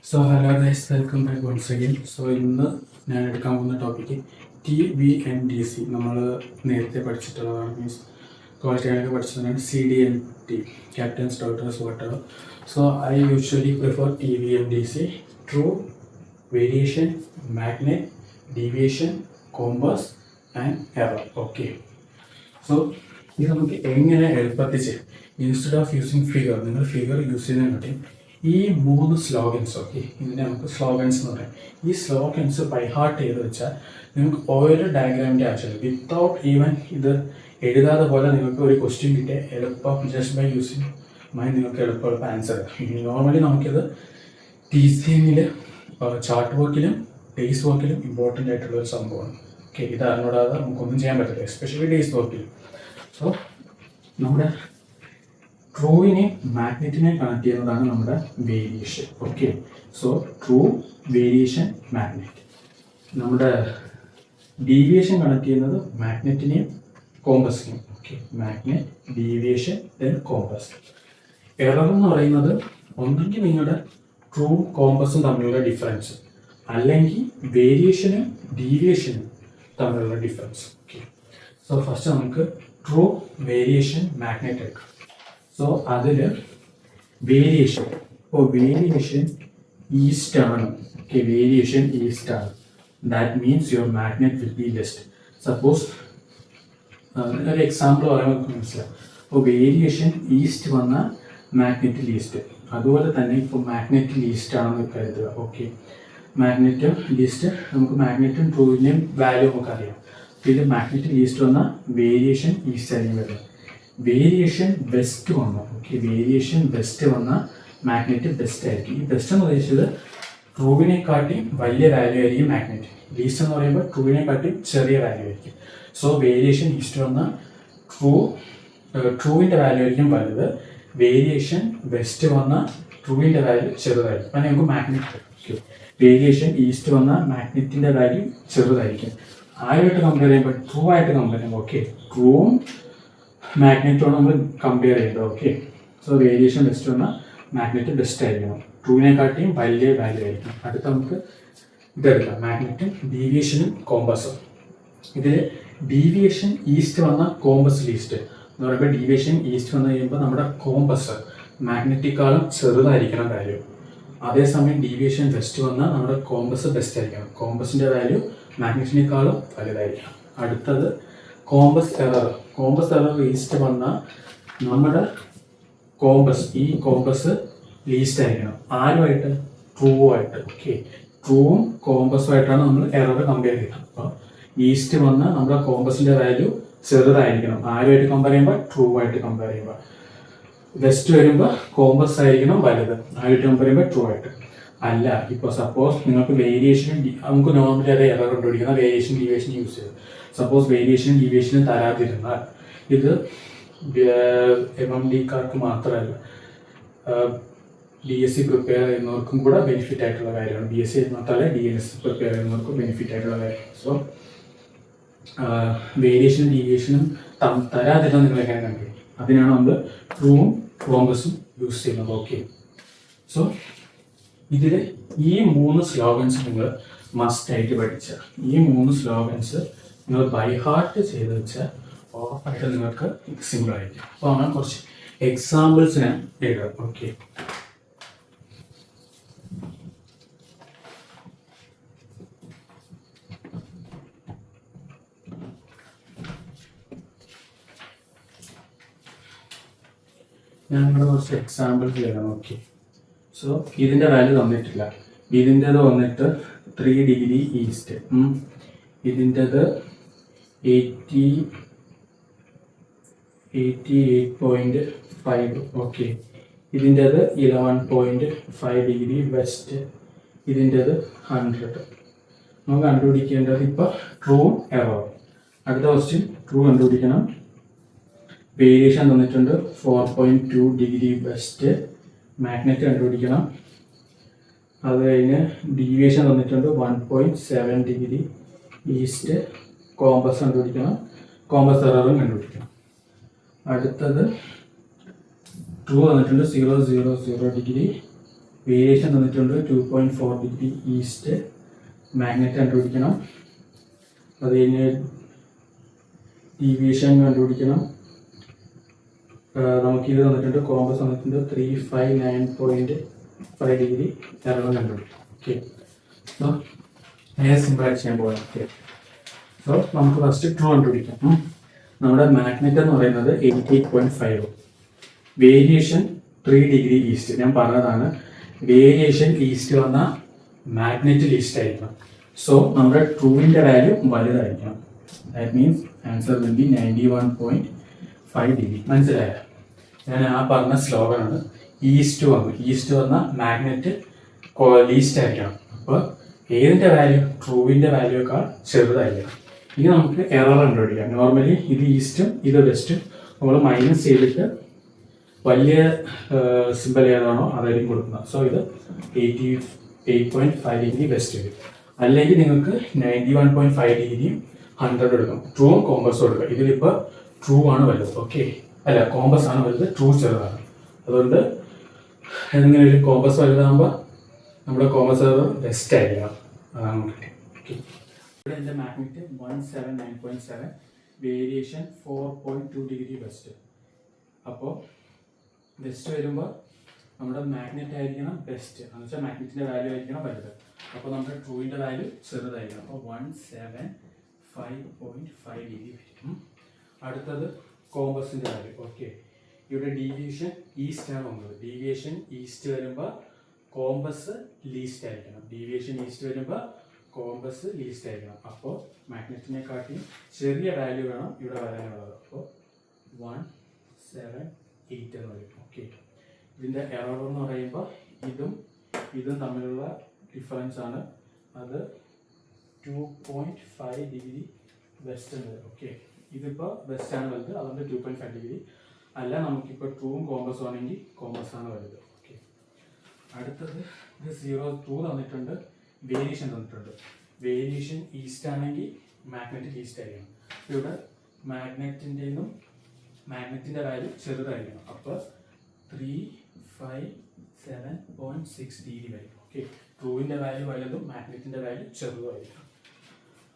So hello guys, welcome back once again. So ഇന്ന് ഞാൻ എടുക്കാൻ പോകുന്ന ടോപ്പിക്ക് TVNDC. നമ്മൾ നേരത്തെ പഠിച്ചിട്ടുള്ളതാണ്, മീൻസ് കോളേജ് ടൈമിലൊക്കെ പഠിച്ചതാണ്. CDMT, captains doctors water. So I usually prefer TVNDC: true, variation, magnet, deviation, compass and error. Okay, so ഇത് നമുക്ക് എങ്ങനെ എളുപ്പത്തിൽ ചെയ്യാം. ഇൻസ്റ്റെഡ് ഓഫ് യൂസിങ് ഫിഗർ, നിങ്ങൾ ഫിഗർ യൂസ് ചെയ്യുന്നതിനെ ഈ 3 സ്ലോഗൻസ്, ഓക്കെ, ഇതിനെ നമുക്ക് സ്ലോഗൻസ് എന്ന് പറയാം. ഈ സ്ലോഗൻസ് ബൈ ഹാർട്ട് ചെയ്ത് വെച്ചാൽ നിങ്ങൾക്ക് ഓരോ ഡയഗ്രാമിൻ്റെ ആവശ്യമില്ല. വിത്തൗട്ട് ഈവൻ ഇത് എഴുതാതെ പോലെ നിങ്ങൾക്ക് ഒരു ക്വസ്റ്റ്യൻ കിട്ടിയ എളുപ്പം ജസ്റ്റ് ബൈ യൂസിങ് നിങ്ങൾക്ക് എളുപ്പം ആൻസർ. നോർമലി നമുക്കിത് TCMൽ ചാർട്ട് വർക്കിലും ഡേയ്സ് വർക്കിലും ഇമ്പോർട്ടൻ്റ് ആയിട്ടുള്ള ഒരു സംഭവമാണ്. ഓക്കെ, ഇത് അറിഞ്ഞൂടാതെ നമുക്കൊന്നും ചെയ്യാൻ പറ്റില്ല, എസ്പെഷ്യലി ഡേയ്സ് വർക്കിൽ. സോ നമ്മുടെ ട്രൂവിനെ മാഗ്നറ്റിനെ കണക്ട് ചെയ്യുന്നതാണ് നമ്മുടെ variation. Okay, so true, variation, magnet. നമ്മുടെ ഡീവിയേഷൻ കണക്ട് ചെയ്യുന്നത് മാഗ്നറ്റിനെയും കോമ്പസിനെയും. Okay, magnet, deviation, then compass. Error എന്ന് പറയുന്നത് ഒന്നെങ്കിൽ നിങ്ങളുടെ ട്രൂ കോമ്പസും തമ്മിലുള്ള ഡിഫറൻസ്, അല്ലെങ്കിൽ വേരിയേഷനും ഡീവിയേഷനും തമ്മിലുള്ള ഡിഫറൻസ്. ഓക്കെ, സോ ഫസ്റ്റ് നമുക്ക് ട്രൂ, വേരിയേഷൻ, മാഗ്നറ്റ് എടുക്കാം. സോ അതിൽ വേരിയേഷൻ, ഇപ്പോൾ വേരിയേഷൻ ഈസ്റ്റ് ആണ്. ഓക്കെ, വേരിയേഷൻ ഈസ്റ്റ് ആണ്. That means your magnet will be lust. Suppose ഒരു എക്സാമ്പിൾ പറയുമ്പോൾ മനസ്സിലാവും. ഇപ്പോൾ വേരിയേഷൻ ഈസ്റ്റ് വന്നാൽ മാഗ്നറ്റിൽ ഈസ്റ്റ്. അതുപോലെ തന്നെ ഇപ്പോൾ മാഗ്നറ്റിൽ ഈസ്റ്റ് ആണെന്ന് കരുതുക. ഓക്കെ, മാഗ്നറ്റ് ഈസ്റ്റ്, നമുക്ക് മാഗ്നറ്റും ട്രൂവിൻ്റെയും വാല്യൂ നമുക്കറിയാം. ഇത് മാഗ്നറ്റിൽ ഈസ്റ്റ് വന്നാൽ വേരിയേഷൻ ഈസ്റ്റ് ആയിരിക്കും വരുന്നത്. വേരിയേഷൻ വെസ്റ്റ് വന്നു. ഓക്കെ, വേരിയേഷൻ വെസ്റ്റ് വന്നാൽ മാഗ്നറ്റ് ബെസ്റ്റ് ആയിരിക്കും. ഈ ബെസ്റ്റ് എന്ന് ഉദ്ദേശിച്ചത് ട്രൂവിനെക്കാട്ടി വലിയ വാല്യൂ ആയിരിക്കും മാഗ്നറ്റ്. ലീസ്റ്റ് എന്ന് പറയുമ്പോൾ ട്രൂവിനെക്കാട്ടി ചെറിയ വാല്യൂ ആയിരിക്കും. സോ വേരിയേഷൻ ഈസ്റ്റ് വന്നാൽ ട്രൂവിൻ്റെ വാല്യൂ ആയിരിക്കും വലുത്. വേരിയേഷൻ വെസ്റ്റ് വന്നാൽ ട്രൂവിൻ്റെ വാല്യൂ ചെറുതായിരിക്കും. അങ്ങനെ നമുക്ക് മാഗ്നറ്റ്. ഓക്കെ, വേരിയേഷൻ ഈസ്റ്റ് വന്നാൽ മാഗ്നറ്റിൻ്റെ വാല്യൂ ചെറുതായിരിക്കും. ആരുമായിട്ട് കമ്പയർ ചെയ്യുമ്പോൾ ട്രൂ ആയിട്ട് കമ്പയർ ചെയ്യുമ്പോൾ, ഓക്കെ, ട്രൂവും മാഗ്നറ്റോട് നമ്മൾ കമ്പയർ ചെയ്യേണ്ടത്. ഓക്കെ, സോ വേരിയേഷൻ ബെസ്റ്റ് വന്നാൽ മാഗ്നറ്റ് ബെസ്റ്റ് ആയിരിക്കണം, ട്രൂവിനെക്കാട്ടിയും വലിയ വാല്യൂ ആയിരിക്കും. അടുത്ത നമുക്ക് ഇതെടുക്കാം, മാഗ്നറ്റും ഡീവിയേഷനും കോമ്പസും. ഇതിൽ ഡീവിയേഷൻ ഈസ്റ്റ് വന്നാൽ കോമ്പസ് ഈസ്റ്റ് എന്ന് പറയുമ്പോൾ, ഡീവിയേഷൻ ഈസ്റ്റ് വന്നു കഴിയുമ്പോൾ നമ്മുടെ കോമ്പസ് മാഗ്നറ്റിക്കാളും ചെറുതായിരിക്കണം വാല്യൂ. അതേസമയം ഡീവിയേഷൻ വെസ്റ്റ് വന്നാൽ നമ്മുടെ കോമ്പസ് ബെസ്റ്റ് ആയിരിക്കണം, കോമ്പസിൻ്റെ വാല്യൂ മാഗ്നറ്റിനേക്കാളും വലുതായിരിക്കണം. അടുത്തത് compass error. Compass error east വന്നാൽ നമ്മുടെ കോമ്പസ്, ഈ കോമ്പസ് ലീസ്റ്റ് ആയിരിക്കണം. ആരുമായിട്ട്? ട്രൂവായിട്ട്. ഓക്കെ, ട്രൂവും കോമ്പസുമായിട്ടാണ് നമ്മൾ എറർ കമ്പയർ ചെയ്യുന്നത്. അപ്പോൾ ഈസ്റ്റ് വന്നാൽ നമ്മുടെ കോമ്പസിൻ്റെ വാല്യൂ ചെറുതായിരിക്കണം. ആരുമായിട്ട് കമ്പയർ ചെയ്യുമ്പോൾ? ട്രൂവായിട്ട് കമ്പയർ ചെയ്യുമ്പോൾ. വെസ്റ്റ് വരുമ്പോൾ കോമ്പസ് ആയിരിക്കണം വലുത്, ആയിട്ട് കമ്പയർ ചെയ്യുമ്പോൾ ട്രൂ ആയിട്ട്. അല്ല, ഇപ്പോൾ സപ്പോസ് നിങ്ങൾക്ക് വേരിയേഷനും നമുക്ക് നോർമലി അത് എറർ കണ്ടുപിടിക്കുന്ന വേരിയേഷൻ ഡീവിയേഷൻ യൂസ് ചെയ്ത്, സപ്പോസ് വേരിയേഷനും ഡീവിയേഷനും തരാതിരുന്നാൽ, ഇത് MMDക്കാർക്ക് മാത്രമല്ല DSC പ്രിപ്പയർ ചെയ്യുന്നവർക്കും കൂടെ ബെനിഫിറ്റ് ആയിട്ടുള്ള കാര്യമാണ്. BSc മാത്രമല്ല DNS പ്രിപ്പയർ ചെയ്യുന്നവർക്കും ബെനിഫിറ്റ് ആയിട്ടുള്ള കാര്യമാണ്. സോ വേരിയേഷനും ഡീവിയേഷനും തരാതിരുന്നാൽ നിങ്ങൾ എങ്ങനെ കണ്ടുപിടിക്കും? അതിനാണ് നമ്മൾ ട്രൂവും കോമ്പസും യൂസ് ചെയ്യുന്നത്. ഓക്കെ, സോ ഇതിൽ ഈ 3 സ്ലോഗൻസ് നിങ്ങൾ മസ്റ്റായിട്ട് പഠിച്ചാൽ, ഈ 3 സ്ലോഗൻസ് നിങ്ങൾ ബൈ ഹാർട്ട് ചെയ്ത് വെച്ചാൽ ഉറപ്പായിട്ട് നിങ്ങൾക്ക് സിമ്പിൾ ആയിരിക്കും. അപ്പോൾ അങ്ങനെ കുറച്ച് എക്സാമ്പിൾസ് ഞാൻ എഴുതാം. ഓക്കെ, ഞാനിവിടെ കുറച്ച് എക്സാമ്പിൾസ് എഴുതാം. ഓക്കെ, സോ ഇതിൻ്റെ വാല്യൂ തന്നിട്ടില്ല. ഇതിൻ്റെത് വന്നിട്ട് 3 ഡിഗ്രി ഈസ്റ്റ്, ഇതിൻ്റെത് 88.5. ഓക്കെ, ഇതിൻ്റെത് 11.5 ഡിഗ്രി വെസ്റ്റ്, ഇതിൻ്റെത് 100. നമുക്ക് കണ്ടുപിടിക്കേണ്ടത് ഇപ്പോൾ ട്രൂ എറർ. അടുത്ത ക്വസ്റ്റ്യൻ ട്രൂ കണ്ടുപിടിക്കണം. വേരിയേഷൻ തന്നിട്ടുണ്ട് 4.2 ഡിഗ്രി വെസ്റ്റ്, മാഗ്നറ്റ് കണ്ടുപിടിക്കണം. അത് കഴിഞ്ഞ് ഡീവിയേഷൻ തന്നിട്ടുണ്ട് 1.7 ഡിഗ്രി ഈസ്റ്റ്, കോമ്പസ് കണ്ടുപിടിക്കണം, കോമ്പസ് എററും കണ്ടുപിടിക്കണം. അടുത്തത് ട്രൂ തന്നിട്ടുണ്ട് 0.00 ഡിഗ്രി വേരിയേഷൻ തന്നിട്ടുണ്ട് 2.4 ഡിഗ്രി ഈസ്റ്റ്. മാഗ്നറ്റ് കണ്ടുപിടിക്കണം. അത് കഴിഞ്ഞ് ഡീവിയേഷൻ കണ്ടുപിടിക്കണം. നമുക്കിത് തന്നിട്ടുണ്ട്, കോമ്പസ് തന്നിട്ടുണ്ട് 359.5 ഡിഗ്രി എറർ കണ്ടുപിടിക്കും. ഓക്കെ, സോ നേരെ സിമ്പിളായിട്ട് ചെയ്യാൻ പോകാം. ഓക്കെ, സോ നമുക്ക് ഫസ്റ്റ് ട്രൂ കണ്ടുപിടിക്കാം. നമ്മുടെ മാഗ്നറ്റ് എന്ന് പറയുന്നത് 88.5, വേരിയേഷൻ 3 ഡിഗ്രി ഈസ്റ്റ്. ഞാൻ പറഞ്ഞതാണ്, വേരിയേഷൻ ഈസ്റ്റ് വന്നാൽ മാഗ്നറ്റ് ഈസ്റ്റ് ആയിരിക്കണം. സോ നമ്മുടെ ട്രൂവിൻ്റെ വാല്യൂ വലുതായിരിക്കണം. That means answer will be 91.5 degree. മനസ്സിലായോ? ഞാൻ ആ പറഞ്ഞ സ്ലോഗനാണ്. ഈസ്റ്റ് വന്നാൽ മാഗ്നറ്റ് ലീസ്റ്റ് ആയിരിക്കണം. അപ്പോൾ ഏതിൻ്റെ വാല്യൂ? ട്രൂവിൻ്റെ വാല്യൂക്കാൾ ചെറുതായിരിക്കണം. ഇനി നമുക്ക് എറർ കണ്ടുപിടിക്കാം. നോർമലി ഇത് ഈസ്റ്റും ഇത് വെസ്റ്റും നമ്മൾ മൈനസ് ചെയ്തിട്ട് വലിയ സിമ്പിൾ ഏതാണോ അതായിരിക്കും കൊടുക്കുന്നത്. സോ ഇത് 88.5 ഡിഗ്രി വെസ്റ്റ് വരും. അല്ലെങ്കിൽ നിങ്ങൾക്ക് 91.5 ഡിഗ്രിയും 100 എടുക്കും. ട്രൂവും കോമ്പസും എടുക്കുക. ഇതിലിപ്പോൾ ട്രൂ ആണ് വലുത്. ഓക്കെ, അല്ല, കോമ്പസ് ആണ് വലുത്, ട്രൂ ചെറുതാണ്. അതുകൊണ്ട് എങ്ങനെ ഒരു കോമ്പസ് വലുതാകുമ്പോൾ നമ്മുടെ കോമ്പസ് വെസ്റ്റ് ആയിരിക്കണം. അതാണ് നമുക്ക്. ഓക്കെ, ഇവിടെ എൻ്റെ മാഗ്നറ്റ് 179.7, വേരിയേഷൻ 4.2 ഡിഗ്രി വെസ്റ്റ്. അപ്പോൾ വെസ്റ്റ് വരുമ്പോൾ നമ്മുടെ മാഗ്നറ്റ് ആയിരിക്കണം ബെസ്റ്റ്, എന്ന് വെച്ചാൽ മാഗ്നറ്റിൻ്റെ വാല്യൂ ആയിരിക്കണം വലുത്. അപ്പോൾ നമ്മുടെ ട്രൂവിൻ്റെ വാല്യൂ ചെറുതായിരിക്കണം. അപ്പോൾ 175.5 ഡിഗ്രി വരും. അടുത്തത് കോമ്പസിൻ്റെ വാല്യൂ. ഓക്കെ, ഇവിടെ ഡീവിയേഷൻ ഈസ്റ്റ് ആണ് വന്നത്. ഡീവിയേഷൻ ഈസ്റ്റ് വരുമ്പോൾ കോമ്പസ് ലീസ്റ്റ് ആയിരിക്കണം. ഡീവിയേഷൻ ഈസ്റ്റ് വരുമ്പോൾ കോമ്പസ് ലീസ്റ്റ് ആയിരിക്കണം. അപ്പോൾ മാഗ്നറ്റിനെക്കാട്ടി ചെറിയ വാല്യൂ വേണം ഇവിടെ വരാനുള്ളത്. അപ്പോൾ 178 എന്ന് വരും. ഓക്കെ, ഇതിൻ്റെ എറർ എന്ന് പറയുമ്പോൾ ഇതും തമ്മിലുള്ള ഡിഫറൻസ് ആണ്. അത് 2.5 ഡിഗ്രി വെസ്റ്റ് എന്ന് വരും. ഓക്കെ, ഇതിപ്പോൾ വെസ്റ്റ് ആണ് വലുത്, അതുകൊണ്ട് 2.5 ഡിഗ്രി അല്ല. നമുക്കിപ്പോൾ ട്രൂവും കോമ്പസും ആണെങ്കിൽ കോമ്പസ് ആണ് വലുത്. ഓക്കെ, അടുത്തത് ഇത് 0.2 തന്നിട്ടുണ്ട്, വേരിയേഷൻ തന്നിട്ടുണ്ട്. വേരിയേഷൻ ഈസ്റ്റ് ആണെങ്കിൽ മാഗ്നറ്റ് ഈസ്റ്റ് ആയിരിക്കണം. ഇവിടെ മാഗ്നറ്റിൻ്റെ വാല്യൂ ചെറുതായിരിക്കണം. അപ്പോൾ 357.6 ഡിഗ്രി വരും. ഓക്കെ, ട്രൂവിൻ്റെ വാല്യൂ വലുതും മാഗ്നറ്റിൻ്റെ വാല്യൂ ചെറുതുമായിരിക്കണം.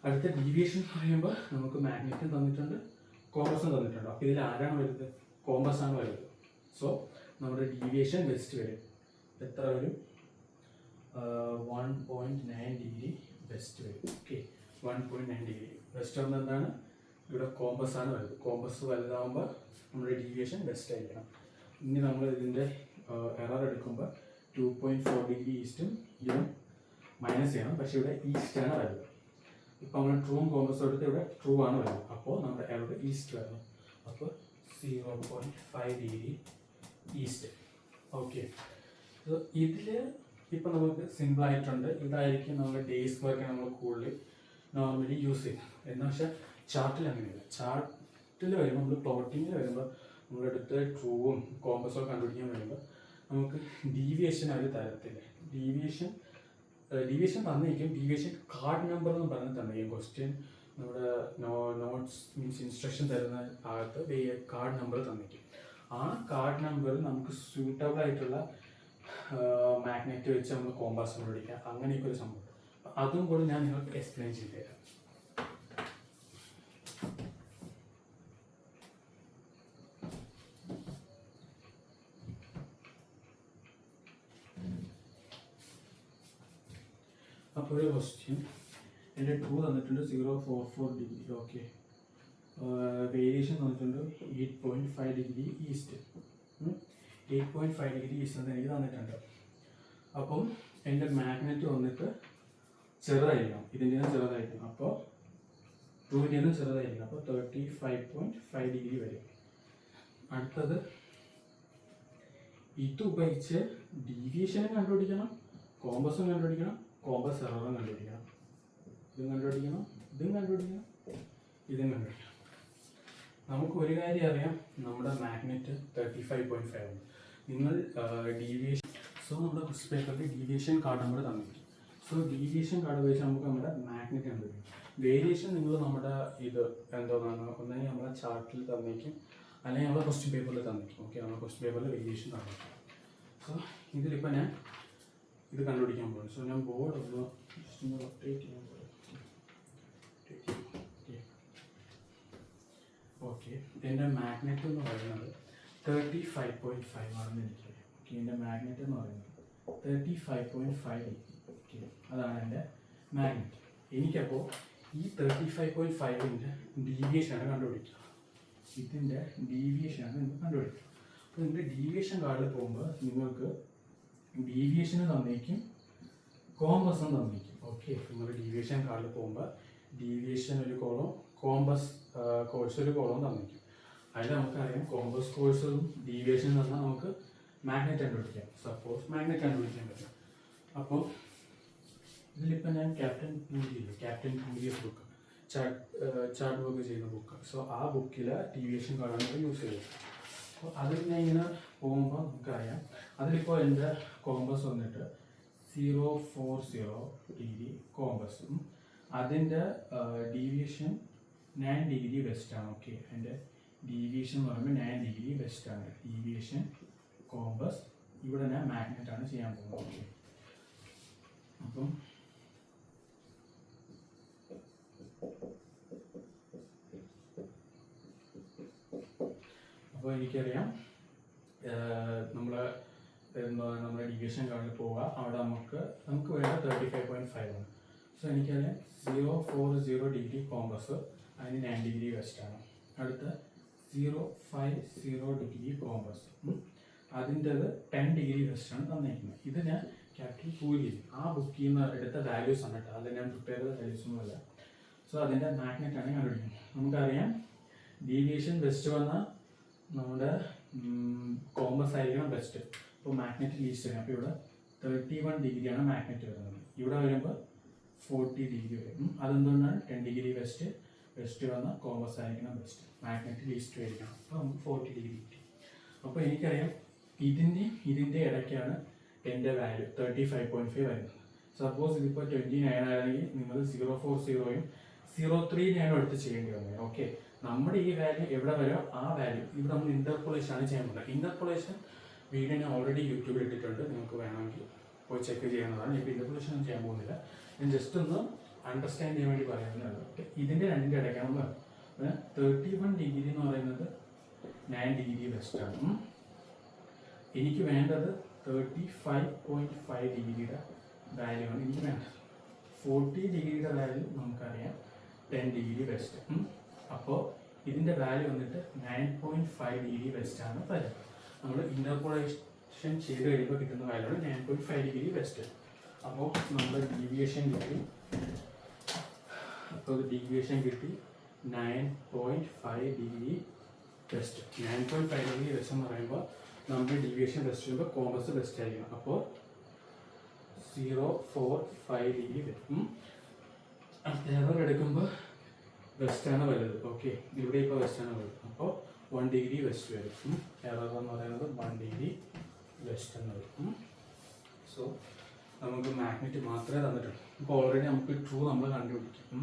അടുത്ത ഡീവിയേഷൻ പറയുമ്പോൾ നമുക്ക് മാഗ്നറ്റും തന്നിട്ടുണ്ട്, കോമ്പസും തന്നിട്ടുണ്ട്. അപ്പോൾ ഇതിൽ ആരാണ് വലുത്? കോമ്പസ് ആണ് വലുത്. സോ നമ്മുടെ ഡീവിയേഷൻ വെസ്റ്റ് വരും. എത്ര വരും? 1.9 ഡിഗ്രി വെസ്റ്റ് വരും. ഓക്കെ, 1.9 ഡിഗ്രി വെസ്റ്റ് ആകുമ്പോൾ എന്താണ്? ഇവിടെ കോമ്പസ് ആണ് വലുത്. കോമ്പസ് വലുതാകുമ്പോൾ നമ്മുടെ ഡീവിയേഷൻ വെസ്റ്റ് ആയിരിക്കണം. ഇനി നമ്മൾ ഇതിൻ്റെ എറർ എടുക്കുമ്പോൾ 2.4 ഡിഗ്രി ഈസ്റ്റും ഇതും മൈനസ് ചെയ്യണം. പക്ഷേ ഇവിടെ ഈസ്റ്റ് ആണ് വലുത്. ഇപ്പോൾ നമ്മൾ ട്രൂവും കോമ്പസും എടുത്ത് ഇവിടെ ട്രൂ ആണ് വരുന്നത്. അപ്പോൾ നമ്മുടെ എറർ ഈസ്റ്റ് വരണം. അപ്പോൾ 0.5 ഡിഗ്രി ഈസ്റ്റ്. ഓക്കെ, ഇതിൽ ഇപ്പം നമുക്ക് സിമ്പിൾ ആയിട്ടുണ്ട്. ഇതായിരിക്കും നമ്മുടെ ഡേയ്സ് വർക്ക് നമ്മൾ കൂടുതൽ നോർമലി യൂസ് ചെയ്യുന്നത്. എന്ന് വെച്ചാൽ ചാർട്ടിൽ അങ്ങനെയല്ല. ചാർട്ടിൽ വരുമ്പോൾ നമ്മൾ പ്ലോട്ടിങ്ങിൽ വരുമ്പോൾ നമ്മളെടുത്ത് ട്രൂവും കോമ്പസും കണ്ടുപിടിക്കാൻ വരുമ്പോൾ നമുക്ക് ഡീവിയേഷൻ അവർ തരത്തില്ല. ഡീവിയേഷൻ തന്നിരിക്കും. ഡീവിയേഷൻ കാർഡ് നമ്പർ എന്ന് പറഞ്ഞ് തന്നിരിക്കും. ക്വസ്റ്റ്യൻ നമ്മുടെ നോട്ട്സ് മീൻസ് ഇൻസ്ട്രക്ഷൻ തരുന്ന ഭാഗത്ത് കാർഡ് നമ്പർ തന്നിരിക്കും. ആ കാർഡ് നമ്പർ നമുക്ക് സ്യൂട്ടബിൾ ആയിട്ടുള്ള മാഗ്നറ്റ് വെച്ച് നമ്മൾ കോമ്പസ് കണ്ടുപിടിക്കാം. അങ്ങനെയൊക്കെ ഒരു സംഭവം. അതും കൂടി ഞാൻ നിങ്ങൾക്ക് എക്സ്പ്ലെയിൻ ചെയ്തു തരാം. അപ്പോൾ ഒരു ക്വസ്റ്റ്യൻ എൻ്റെ ട്രൂ തന്നിട്ടുണ്ട് 0.44 ഡിഗ്രി. ഓക്കെ, വേരിയേഷൻ തന്നിട്ടുണ്ട് 8.5 ഡിഗ്രി ഈസ്റ്റ്. 8.5 ഡിഗ്രി ഈസ്റ്റ് എന്ന് എനിക്ക് തന്നിട്ടുണ്ട്. അപ്പം എൻ്റെ മാഗ്നറ്റ് വന്നിട്ട് ചെറുതായിരിക്കണം, ഇതിൻ്റെ ചെറുതായിരിക്കണം. അപ്പോൾ ട്രൂവിൻ്റെ ചെറുതായിരിക്കണം. അപ്പോൾ 35.5 ഡിഗ്രി വരും. അടുത്തത് ഇത് ഉപയോഗിച്ച് ഡീവിയേഷനും കണ്ടുപിടിക്കണം, കോമ്പസും കണ്ടുപിടിക്കണം, കോമ്പസ് എററും കണ്ടുപിടിക്കണം. ഇതും കണ്ടുപിടിക്കണം, ഇതും കണ്ടുപിടിക്കണം, ഇതും കണ്ടുപിടിക്കണം. നമുക്ക് ഒരു കാര്യം അറിയാം, നമ്മുടെ മാഗ്നറ്റ് 35.5 ആണ്. നിങ്ങൾ ഡീവിയേഷൻ നമ്മുടെ ക്വസ്റ്റ്യൻ പേപ്പറിൽ ഡീവിയേഷൻ കാർഡ് നമ്പർ തന്നിരിക്കും. സോ ഡീവിയേഷൻ കാർഡ് വെച്ച് നമുക്ക് നമ്മുടെ മാഗ്നറ്റ് കണ്ടുപിടിക്കും. വേരിയേഷൻ നിങ്ങൾ നമ്മുടെ ഇത് എന്തോന്നാണ് ഒന്നെങ്കിൽ നമ്മുടെ ചാർട്ടിൽ തന്നിരിക്കും, അല്ലെങ്കിൽ നമ്മുടെ ക്വസ്റ്റ്യൻ പേപ്പറിൽ തന്നിരിക്കും. ഓക്കെ, നമ്മുടെ ക്വസ്റ്റ്യൻ പേപ്പറിൽ വേരിയേഷൻ തന്നിരിക്കും. സോ ഇതിലിപ്പോൾ ഞാൻ ഇത് കണ്ടുപിടിക്കാൻ പോകുന്നത്. സോ ഞാൻ ബോർഡ് ഒന്ന് ജസ്റ്റ് ഒന്ന് റൊട്ടേറ്റ് ചെയ്യാൻ പോകും. ഓക്കെ, എൻ്റെ മാഗ്നറ്റ് എന്ന് പറയുന്നത് 35.5 ആണെന്ന് എനിക്കറിയാം. ഓക്കെ, എൻ്റെ മാഗ്നറ്റ് എന്ന് പറയുന്നത് 35.5 ഡിഗ്രി. ഓക്കെ, അതാണ് എൻ്റെ മാഗ്നറ്റ്. എനിക്കപ്പോൾ ഈ 35.5ൻ്റെ ഡീവിയേഷനാണ് കണ്ടുപിടിക്കുക. ഇതിൻ്റെ ഡീവിയേഷനാണ് നിങ്ങൾ കണ്ടുപിടിക്കുക. അപ്പോൾ നിങ്ങളുടെ ഡീവിയേഷൻ കാർഡിൽ പോകുമ്പോൾ നിങ്ങൾക്ക് ഡീവിയേഷന് തന്നേക്കും, കോമ്പസും തന്നേക്കും. ഓക്കെ, നിങ്ങൾ ഡീവിയേഷൻ കാർഡിൽ പോകുമ്പോൾ ഡീവിയേഷൻ ഒരു കോളം, കോമ്പസ് കോഴ്സ് ഒരു കോളം തന്നേക്കും. അതിൽ നമുക്കറിയാം കോമ്പസ് കോഴ്സും ഡീവിയേഷൻ തന്നാൽ നമുക്ക് മാഗ്നറ്റ് കണ്ടുപിടിക്കാം. സപ്പോസ് മാഗ്നറ്റ് കണ്ടുപിടിക്കാൻ പറ്റും. അപ്പോൾ ഇതിലിപ്പോൾ ഞാൻ ക്യാപ്റ്റൻ പൂരിയസ് ബുക്ക്, ചാർട്ട് ബുക്ക് ചെയ്യുന്ന ബുക്ക്. സോ ആ ബുക്കിൽ ഡീവിയേഷൻ കാർഡാണ് ഇപ്പോൾ യൂസ് ചെയ്യുന്നത്. അപ്പോൾ അതിൽ ഞാൻ ഇങ്ങനെ പോകുമ്പോൾ നമുക്കറിയാം, അതിലിപ്പോൾ എൻ്റെ കോമ്പസ് വന്നിട്ട് 040 ഡിഗ്രി കോമ്പസും അതിൻ്റെ ഡീവിയേഷൻ 9 ഡിഗ്രി വെസ്റ്റാണ്. ഓക്കെ, അതിൻ്റെ ഡീവിയേഷൻ എന്ന് പറയുമ്പോൾ 9 ഡിഗ്രി വെസ്റ്റാണ് ഡീവിയേഷൻ കോമ്പസ്. ഇവിടെ ഞാൻ മാഗ്നറ്റാണ് ചെയ്യാൻ പോകുന്നത്. ഓക്കെ, അപ്പം എനിക്കറിയാം നമ്മുടെ ഡീവിയേഷൻ കാർഡിൽ പോവുക. അവിടെ നമുക്ക് വേണ്ട 35.5 ആണ്. സോ എനിക്കറിയാം 040 ഡിഗ്രി കോമ്പസ്, അതിന് 9 ഡിഗ്രി വെസ്റ്റാണ്. അടുത്ത 050 ഡിഗ്രി കോമ്പസ്, അതിൻ്റെത് 10 ഡിഗ്രി വെസ്റ്റാണ് തന്നിരിക്കുന്നത്. ഇത് ഞാൻ ക്യാപ്റ്റൻ പൂരി ആ ബുക്കിൽ നിന്ന് എടുത്ത വാല്യൂസ് ആണ് കേട്ടോ, അതിൽ ഞാൻ പ്രിപ്പയർ ചെയ്ത വാല്യൂസ് ഒന്നുമല്ല. സോ അതിൻ്റെ മാഗ്നറ്റാണ് കണ്ടുപിടിക്കുന്നത്. നമുക്കറിയാം ഡീവിയേഷൻ വെസ്റ്റ് വന്നാൽ നമ്മുടെ കോമ്പസ് ആയിരിക്കണം ബെസ്റ്റ്. അപ്പോൾ മാഗ്നറ്റ് ലീസ്റ്റ് വരും. അപ്പോൾ ഇവിടെ 31 ഡിഗ്രിയാണ് മാഗ്നറ്റ് വരുന്നത്. ഇവിടെ വരുമ്പോൾ 40 ഡിഗ്രി വരും. അതെന്തുകൊണ്ടാണ് 10 ഡിഗ്രി വെസ്റ്റ് വന്നാൽ കോമ്പസ് ആയിരിക്കണം ബെസ്റ്റ്, മാഗ്നറ്റ് ലീസ്റ്റ് ആയിരിക്കണം. അപ്പോൾ നമുക്ക് 40 ഡിഗ്രി കിട്ടി. അപ്പോൾ എനിക്കറിയാം ഇതിൻ്റെ ഇടയ്ക്കാണ് എൻ്റെ വാല്യൂ 35.5 വരുന്നത്. സപ്പോസ് ഇതിപ്പോൾ 29 ആണെങ്കിൽ നിങ്ങൾ 040യും 03നെയാണ് എടുത്ത് ചെയ്യേണ്ടി വന്നത്. ഓക്കെ, നമ്മുടെ ഈ വാല്യൂ എവിടെ വരുമോ ആ വാല്യൂ ഇവിടെ നമ്മൾ ഇന്റർപോളേഷൻ ആണ് ചെയ്യാൻ പോകുന്നത്. ഇന്റർപോളേഷൻ വീഡിയോ ഞാൻ ഓൾറെഡി യൂട്യൂബിൽ ഇട്ടിട്ടുണ്ട്, നിങ്ങൾക്ക് വേണമെങ്കിൽ പോയി ചെക്ക് ചെയ്യാവുന്നതാണ്. ഇപ്പോൾ ഇന്റർപോളേഷൻ ഒന്നും ചെയ്യാൻ പോകുന്നില്ല, ഞാൻ ജസ്റ്റ് ഒന്ന് അണ്ടർസ്റ്റാൻഡ് ചെയ്യാൻ വേണ്ടി പറയുന്നത്. ഓക്കെ, ഇതിൻ്റെ രണ്ടിൻ്റെ ഇടയ്ക്കാണ് പറയുന്നത്. 31 ഡിഗ്രി എന്ന് പറയുന്നത് 9 ഡിഗ്രി വെസ്റ്റാണ്. എനിക്ക് വേണ്ടത് 35.5 ഡിഗ്രിയുടെ വാല്യൂ ആണ് എനിക്ക് വേണ്ടത്. 40 ഡിഗ്രിയുടെ വാല്യൂ നമുക്കറിയാം 10 ഡിഗ്രി വെസ്റ്റ്. അപ്പോൾ ഇതിൻ്റെ വാല്യൂ വന്നിട്ട് 9.5 ഡിഗ്രി വെസ്റ്റാണ് തരുക. നമ്മൾ ഇന്റർപോളേഷൻ ചെയ്ത് കഴിയുമ്പോൾ കിട്ടുന്ന വാല്യൂ ആണ് 9.5 ഡിഗ്രി വെസ്റ്റ്. അപ്പോൾ നമ്മുടെ ഡീവിയേഷൻ കിട്ടി. അപ്പോൾ ഡീവിയേഷൻ കിട്ടി 9.5 ഡിഗ്രി വെസ്റ്റ്. 9.5 ഡിഗ്രി വെസ്റ്റ് എന്ന് പറയുമ്പോൾ നമ്മുടെ ഡീവിയേഷൻ വെസ്റ്റ് ചെയ്യുമ്പോൾ കോമ്പസ് വെസ്റ്റ് ആയിരിക്കണം. അപ്പോൾ 045 ഡിഗ്രി വരും. എറർ എടുക്കുമ്പോൾ വെസ്റ്റാണ് വലുത്. ഓക്കെ, ഇവിടെ ഇപ്പോൾ വെസ്റ്റാണ് വലുത്. അപ്പോൾ 1 ഡിഗ്രി വെസ്റ്റ് വരും. എറർ എന്ന് പറയുന്നത് 1 ഡിഗ്രി വെസ്റ്റ് എന്ന് വരും. സോ നമുക്ക് മാഗ്നറ്റ് മാത്രമേ തന്നിട്ടുള്ളൂ. ഇപ്പോൾ ഓൾറെഡി നമുക്ക് ട്രൂ നമ്മൾ കണ്ടുപിടിക്കും.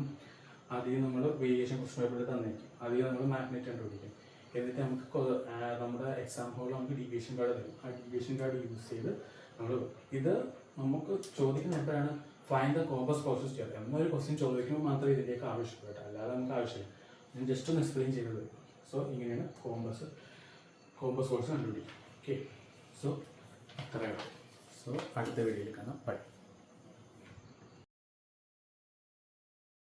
ആദ്യം നമ്മൾ വേരിയേഷൻ ക്വസ്റ്റൻ പേപ്പറിൽ തന്നേക്കും. ആദ്യം നമ്മൾ മാഗ്നറ്റ് കണ്ടുപിടിക്കും. എന്നിട്ട് നമുക്ക് നമ്മുടെ എക്സാം ഹോളിൽ നമുക്ക് ഡീവിയേഷൻ കാർഡ് തരും. ആ ഡീവിയേഷൻ കാർഡ് യൂസ് ചെയ്ത് നമ്മൾ ഇത് നമുക്ക് ചോദിക്കുന്ന എപ്പോഴാണ് ഫൈൻഡ് ദ കോമ്പസ് കോഴ്സസ് ചെയ്യാം എന്നൊരു ക്വസ്റ്റ്യൻ ചോദിക്കുമ്പോൾ മാത്രമേ ഇതിലേക്ക് ആവശ്യപ്പെട്ടു, അല്ലാതെ നമുക്ക് ആവശ്യമില്ല. ഞാൻ ജസ്റ്റ് ഒന്ന് എക്സ്പ്ലെയിൻ ചെയ്തത്. സോ ഇങ്ങനെയാണ് കോമ്പസ് കോഴ്സ് കണ്ടുപിടിക്കുക. ഓക്കെ, സോ അത്രയാണ്. സോ അടുത്ത വീഡിയോയിൽ കാണാം. ബൈ.